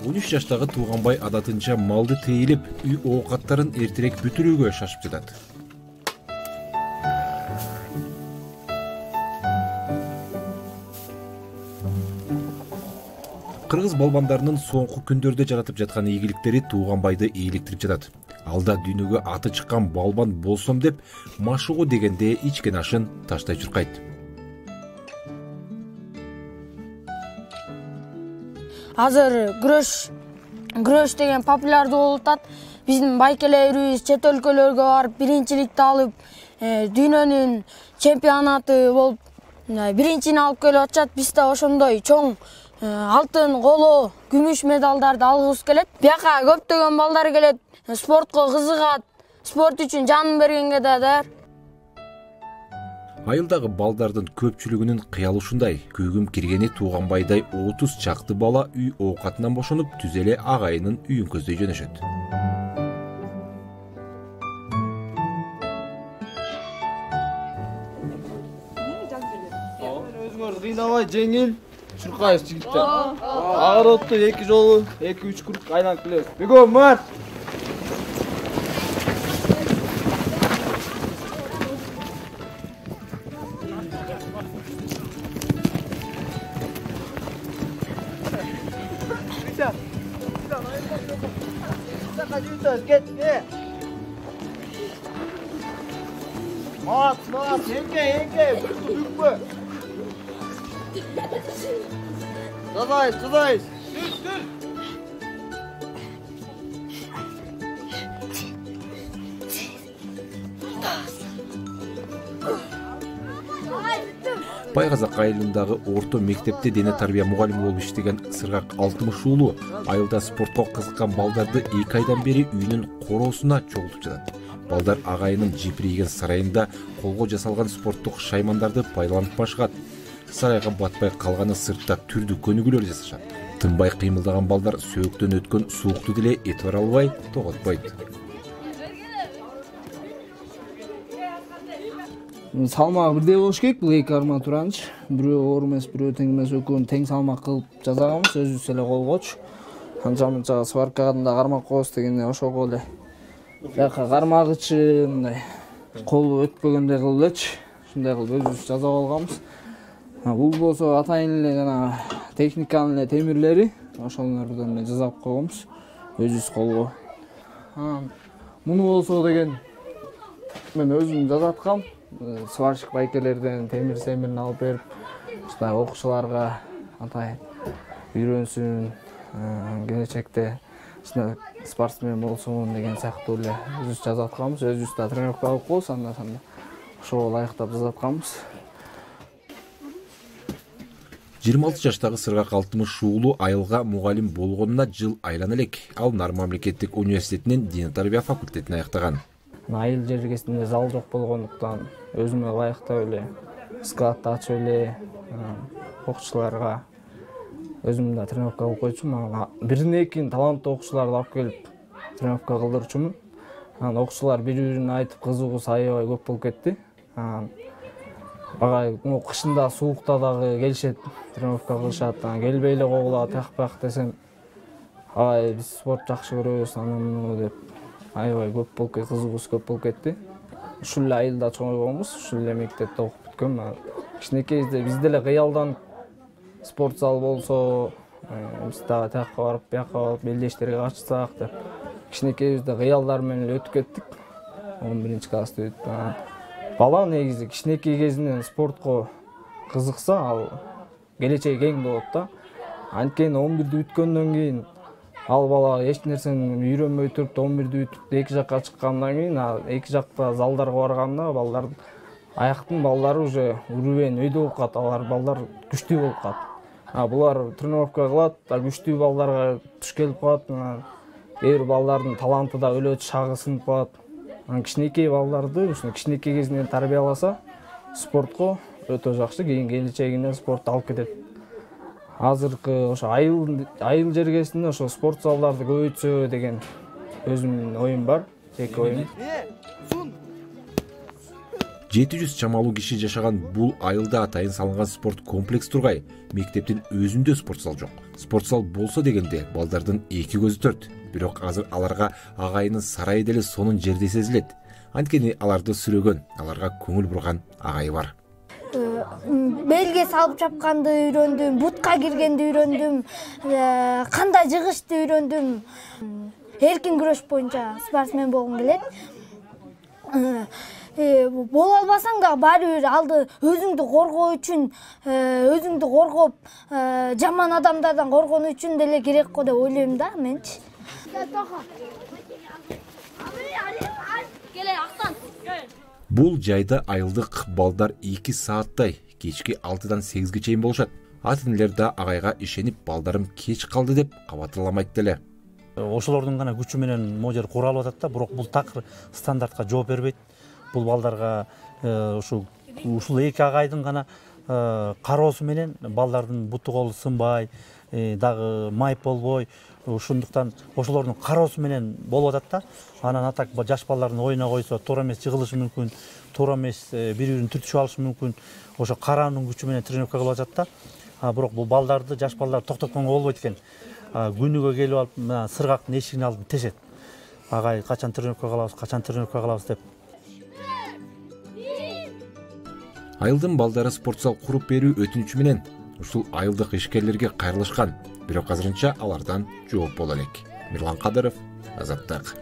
13 жаштагы Тууганбай адатынча малды тейилип, үй оокаттарын эртерээк бүтүрүүгө шашып жатат. Кыргыз балбандарынын соңку күндөрдө жаратып жаткан ийгиликтери Тууганбайды ийгиликтирип жатат. Алда дүйнөгө аты чыккан балбан болсом деп, машыгуу дегенде ичкен ашын таштай чуркайт. Азыр күрөш деген популярдуу болуп атат. Биздин байкелерибиз чет өлкөлөргө барып, биринчиликти алып, дүйнөнүн чемпионаты болуп, биринчини алып келип атышат. Биз да ошондой чоң алтын, коло, күмүш медалдарды алгыбыз келет. Бияка көптөгөн балдар келет, спортко кызыгат, спорт үчүн жанын бергенге да даяр. Айылдагы балдардын көпчүлүгүнүн кыялы ушундай. Күйгүм киргени Тууганбайдай 30 чакты бала үй оокатынан бошонуп, түз эле агайынын үйүн көздөй жөнөшөт. Өзүңөр кыйнабай, жеңил чуркайсыз жигиттер. Агыротто 2 жолу, 2-3 круг айланып келебиз. Бегом марш! Mat, yenke, bükme. Kızayız. Dur. Байгазак айылындагы орто мектепте дене тарбия мугалими болуп иштеген Сыргак 60 уулу айылда спортко кызыккан балдарды 2 айдан бери үйүнүн короосуна чогултуп жатат. Балдар агайынын жипирийген сарайында колго жасалган спорттук шаймандарды пайдаланып башкат. Сарайга батпай калганы сыртта түрдүү көнүгүүлөр жасашат. Тынбай кыймылдаган балдар сөөктөн өткөн суукту деле этип бара албай тоготпойт. Салмагы бирдей болуш керек, бул эки арматуранчы. Бирөө оор эмес, бирөө тең эмес, экөөнү тең салмак кылып жасаганбыз, өзүбүз эле колгочу. Анча-мынча сваркага да кармак коебуз дегенде ошого эле. Бияка кармагычы мындай колу өтпөгөндөй кылып элечи. Ушундай кылып өзүбүз жасап алганбыз. Бул болсо атайын эле жана техниканын эле темирлери, ошолордон эле жасап койгонбуз өзүбүз колго. Муну болсо деген мен өзүм жасаткам. Сварщик байкелерден темирин алып берип, ушундай окуучуларга атайын үйрөнсүн, келечекте спортсмен болсун деген сыяктуу эле өзүбүз жасатканбыз. Өзүбүз да тренировка алып коебуз, анда-санда ошого ылайыктап жасатканбыз. 26 жаштагы Сыргак 60 уулу айылга мугалим болгонуна жыл айлана элек. Ал Нар мамлекеттик университетинин дене тарбия факультетин аяктаган. Айыл жергесинде зал жок болгондуктан өзүмө ылайыктап эле складты ачып эле окуучуларга өзүм да тренировка кылып койчумун. Бирин-экин таланттуу окуучуларды алып келип тренировка кылдырчумун. Окуучулар бири-бирине айтып кызыгуусу аябай көп болуп кетти. Багай кышында суукта дагы келишет, тренировка кылышат, келбей эле когулат, тияк десем, биз спорт жакшы көрөбүз, аны деп аябай көп болуп кетти, кызыгуусу көп болуп кетти. Ушул эле айылда чоңойгонбуз, ушул эле мектепте окуп бүткөм. Кичинекейибизде биз деле кыялданып спорт зал болсо, биз дагы тияка барып, бияка барып, белдештерге катышсак деп кичинекейибизде кыялдар менен эле өтүп кеттик. 11 класста өтүп. Бала негизи кичинекей кезинен спортко кызыкса, ал келечеги кең болот да. Анткени 11-ди бүткөндөн кийин ал бала эч нерсени үйрөнбөй туруп, 11-ди бүтүп, эки жакка чыккандан кийин, эки жакта залдарга барганда балдар аяктын балдары уже уровень өйдө болуп калат, алар балдар күчтүү болуп калат. Булар тренировка кылат, күчтүү балдарга туш келип калат. Эр балдардын таланты да өлөт, шагы сынып калат. Кичинекей балдарды ушуну кичинекей кезинен тарбияласа, спортко өтө жакшы, кийин келечегине спорт алып кетет. Азыркы ошо айыл жергесинде ошо спорт залдарды көбөйтсө деген өзүмдүн оюм бар, жеке оюм. 700 чамалуу киши жашаган бул айылда атайын салынган спорт комплекс тургай, мектептин өзүндө спорт зал жок. Спорт зал болсо дегенде балдардын эки көзү төрт. Бирок азыр аларга агайынын сарайы деле сонун жерде сезилет. Анткени аларды сүрөгөн, аларга көңүл бурган агайы бар. Белге салып чапканды үйрөндүм, бутка киргенди үйрөндүм, кандай жыгышты үйрөндүм. Эркин күрөш боюнча спортсмен болгум келет. Боло албасаң да баары бир алды өзүңдү коргоо үчүн, өзүңдү коргоп, жаман адамдардан коргонуу үчүн деле керек го деп ойлойм да менчи. Бул жайда айылдык балдар 2 сааттай кечки 6-дан 8-ге чейин болушат. Ата-энелер да агайга ишенип балдарым кеч калды деп кабатырламайт деле. Ошолордун гана күчү менен могу жер куралып атат да, бирок бул такыр стандартка жооп бербейт. Бул балдарга ушул эки агайдын гана кароосу менен балдардын буту колу сынбай, дагы майып болбой, ошондуктан ошолордун кароосу менен болуп атат да. Анан атак жаш балдардын оюна койсо туура эмес жыгылышы мүмкүн, туура эмес бири-бирин түртүшүп алышы мүмкүн. Ошо караанын күчү менен тренировка кылып атат да. Бирок бул балдарды, жаш балдарды токтотконго болбойт экен. Күнүгө келип алып, сыргактын эшигин алып тешет. Агай качан тренировка кылабыз деп. Айылдын балдары спорт зал куруп берүү өтүнүчү менен ушул айылдык ишкерлерге кайрылышкан. Бирок азырынча алардан жооп боло элек. Мирлан Кадыров, Азаттык.